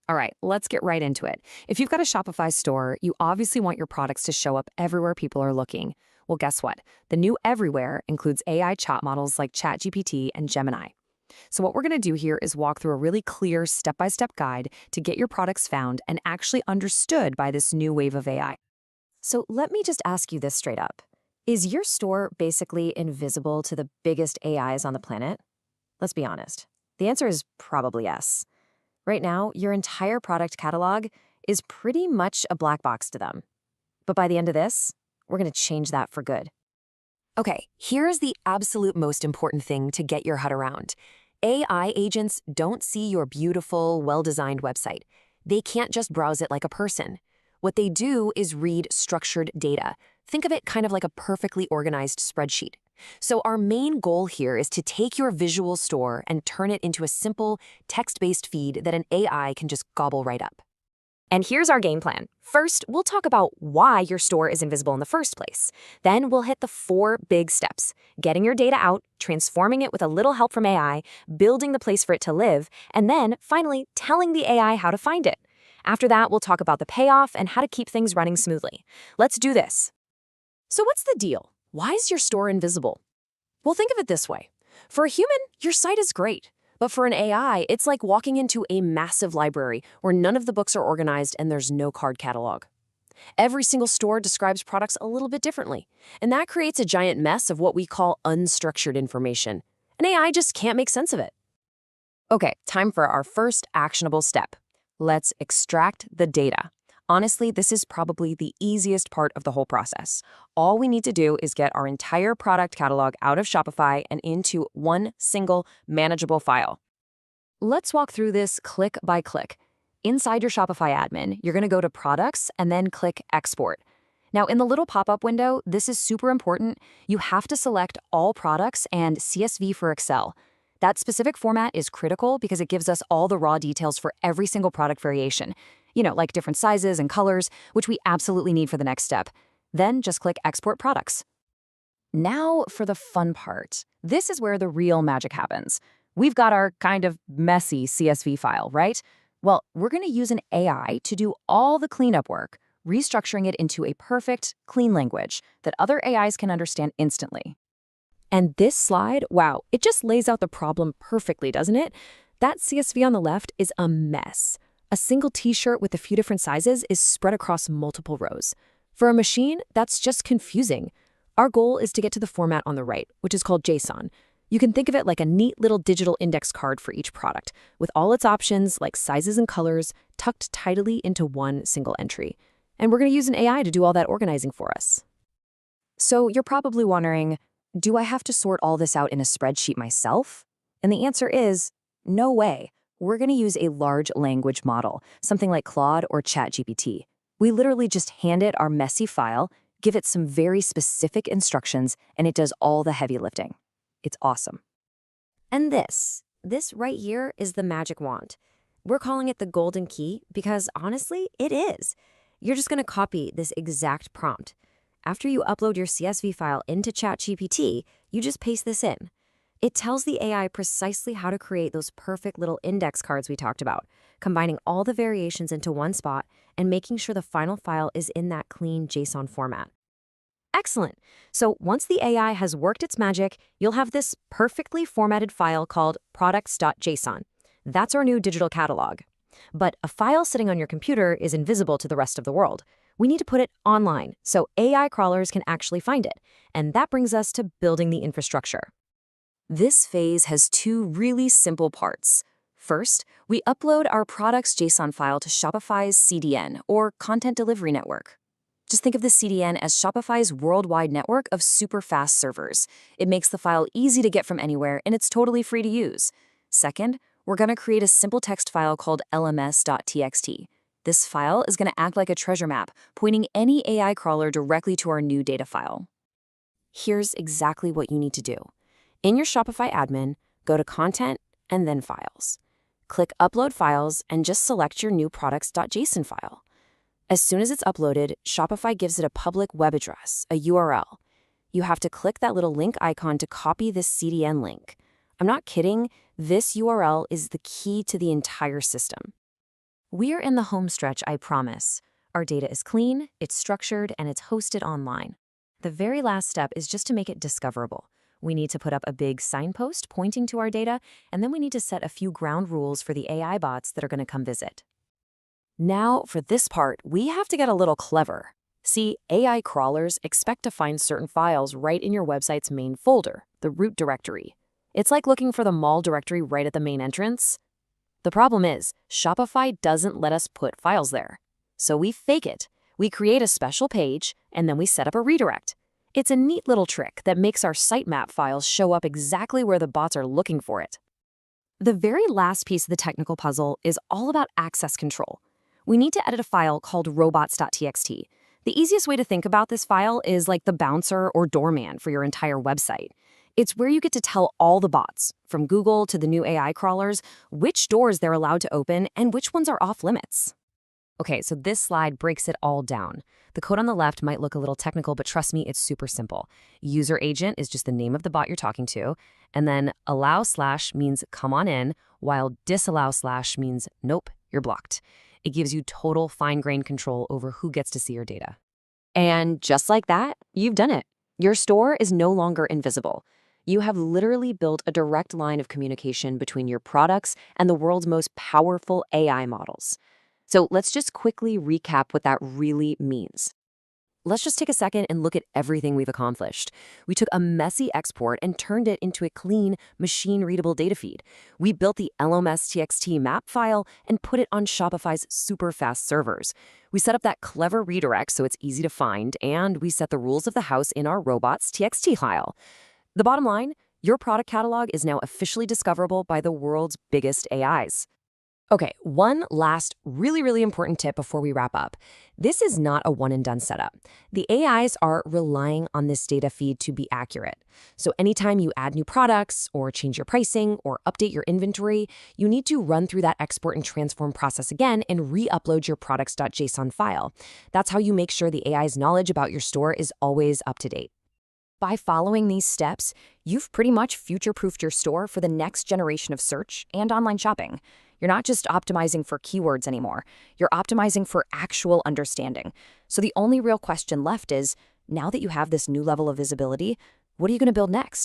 All right, let's get right into it. If you've got a Shopify store, you obviously want your products to show up everywhere people are looking. Well, guess what? The new everywhere includes AI chat models like ChatGPT and Gemini. So what we're going to do here is walk through a really clear step-by-step guide to get your products found and actually understood by this new wave of AI. So let me just ask you this straight up. Is your store basically invisible to the biggest AIs on the planet? Let's be honest. The answer is probably yes. Right now, your entire product catalog is pretty much a black box to them. But by the end of this, we're going to change that for good. Okay, here's the absolute most important thing to get your head around. AI agents don't see your beautiful, well-designed website. They can't just browse it like a person. What they do is read structured data. Think of it kind of like a perfectly organized spreadsheet. So our main goal here is to take your visual store and turn it into a simple, text-based feed that an AI can just gobble right up. And here's our game plan. First, we'll talk about why your store is invisible in the first place. Then we'll hit the 4 big steps: getting your data out, transforming it with a little help from AI, building the place for it to live, and then, finally, telling the AI how to find it. After that, we'll talk about the payoff and how to keep things running smoothly. Let's do this. So what's the deal? Why is your store invisible? Well, think of it this way. For a human, your site is great. But for an AI, it's like walking into a massive library where none of the books are organized and there's no card catalog. Every single store describes products a little bit differently, and that creates a giant mess of what we call unstructured information. An AI just can't make sense of it. Okay, time for our first actionable step. Let's extract the data. Honestly, this is probably the easiest part of the whole process. All we need to do is get our entire product catalog out of Shopify and into one single manageable file. Let's walk through this click by click. Inside your Shopify admin, you're going to go to Products and then click Export. Now, in the little pop-up window, this is super important. You have to select All Products and CSV for Excel. That specific format is critical because it gives us all the raw details for every single product variation. Like different sizes and colors, which we absolutely need for the next step. Then just click Export Products. Now for the fun part. This is where the real magic happens. We've got our kind of messy CSV file, right? Well, we're going to use an AI to do all the cleanup work, restructuring it into a perfect, clean language that other AIs can understand instantly. And this slide, wow, it just lays out the problem perfectly, doesn't it? That CSV on the left is a mess. A single t-shirt with a few different sizes is spread across multiple rows. For a machine, that's just confusing. Our goal is to get to the format on the right, which is called JSON. You can think of it like a neat little digital index card for each product, with all its options like sizes and colors tucked tidily into one single entry. And we're going to use an AI to do all that organizing for us. So you're probably wondering, do I have to sort all this out in a spreadsheet myself? And the answer is, no way. We're going to use a large language model, something like Claude or ChatGPT. We literally just hand it our messy file, give it some very specific instructions, and it does all the heavy lifting. It's awesome. And this right here is the magic wand. We're calling it the golden key because honestly, it is. You're just going to copy this exact prompt. After you upload your CSV file into ChatGPT, you just paste this in. It tells the AI precisely how to create those perfect little index cards we talked about, combining all the variations into one spot and making sure the final file is in that clean JSON format. Excellent. So once the AI has worked its magic, you'll have this perfectly formatted file called products.json. That's our new digital catalog. But a file sitting on your computer is invisible to the rest of the world. We need to put it online so AI crawlers can actually find it. And that brings us to building the infrastructure. This phase has 2 really simple parts. First, we upload our products JSON file to Shopify's CDN, or Content Delivery Network. Just think of the CDN as Shopify's worldwide network of super fast servers. It makes the file easy to get from anywhere, and it's totally free to use. Second, we're going to create a simple text file called lms.txt. This file is going to act like a treasure map, pointing any AI crawler directly to our new data file. Here's exactly what you need to do. In your Shopify admin, go to Content and then Files. Click Upload Files and just select your new products.json file. As soon as it's uploaded, Shopify gives it a public web address, a URL. You have to click that little link icon to copy this CDN link. I'm not kidding, this URL is the key to the entire system. We're in the home stretch, I promise. Our data is clean, it's structured, and it's hosted online. The very last step is just to make it discoverable. We need to put up a big signpost pointing to our data, and then we need to set a few ground rules for the AI bots that are going to come visit. Now, for this part, we have to get a little clever. See, AI crawlers expect to find certain files right in your website's main folder, the root directory. It's like looking for the mall directory right at the main entrance. The problem is, Shopify doesn't let us put files there. So we fake it. We create a special page, and then we set up a redirect. It's a neat little trick that makes our sitemap files show up exactly where the bots are looking for it. The very last piece of the technical puzzle is all about access control. We need to edit a file called robots.txt. The easiest way to think about this file is like the bouncer or doorman for your entire website. It's where you get to tell all the bots, from Google to the new AI crawlers, which doors they're allowed to open and which ones are off limits. Okay, so this slide breaks it all down. The code on the left might look a little technical, but trust me, it's super simple. User agent is just the name of the bot you're talking to, and then allow slash means come on in, while disallow slash means nope, you're blocked. It gives you total fine-grained control over who gets to see your data. And just like that, you've done it. Your store is no longer invisible. You have literally built a direct line of communication between your products and the world's most powerful AI models. So let's just quickly recap what that really means. Let's just take a second and look at everything we've accomplished. We took a messy export and turned it into a clean, machine-readable data feed. We built the llms.txt map file and put it on Shopify's super-fast servers. We set up that clever redirect so it's easy to find, and we set the rules of the house in our robots.txt file. The bottom line, your product catalog is now officially discoverable by the world's biggest AIs. Okay, one last really important tip before we wrap up. This is not a one-and-done setup. The AIs are relying on this data feed to be accurate. So anytime you add new products or change your pricing or update your inventory, you need to run through that export and transform process again and re-upload your products.json file. That's how you make sure the AI's knowledge about your store is always up to date. By following these steps, you've pretty much future-proofed your store for the next generation of search and online shopping. You're not just optimizing for keywords anymore. You're optimizing for actual understanding. So the only real question left is, now that you have this new level of visibility, what are you going to build next?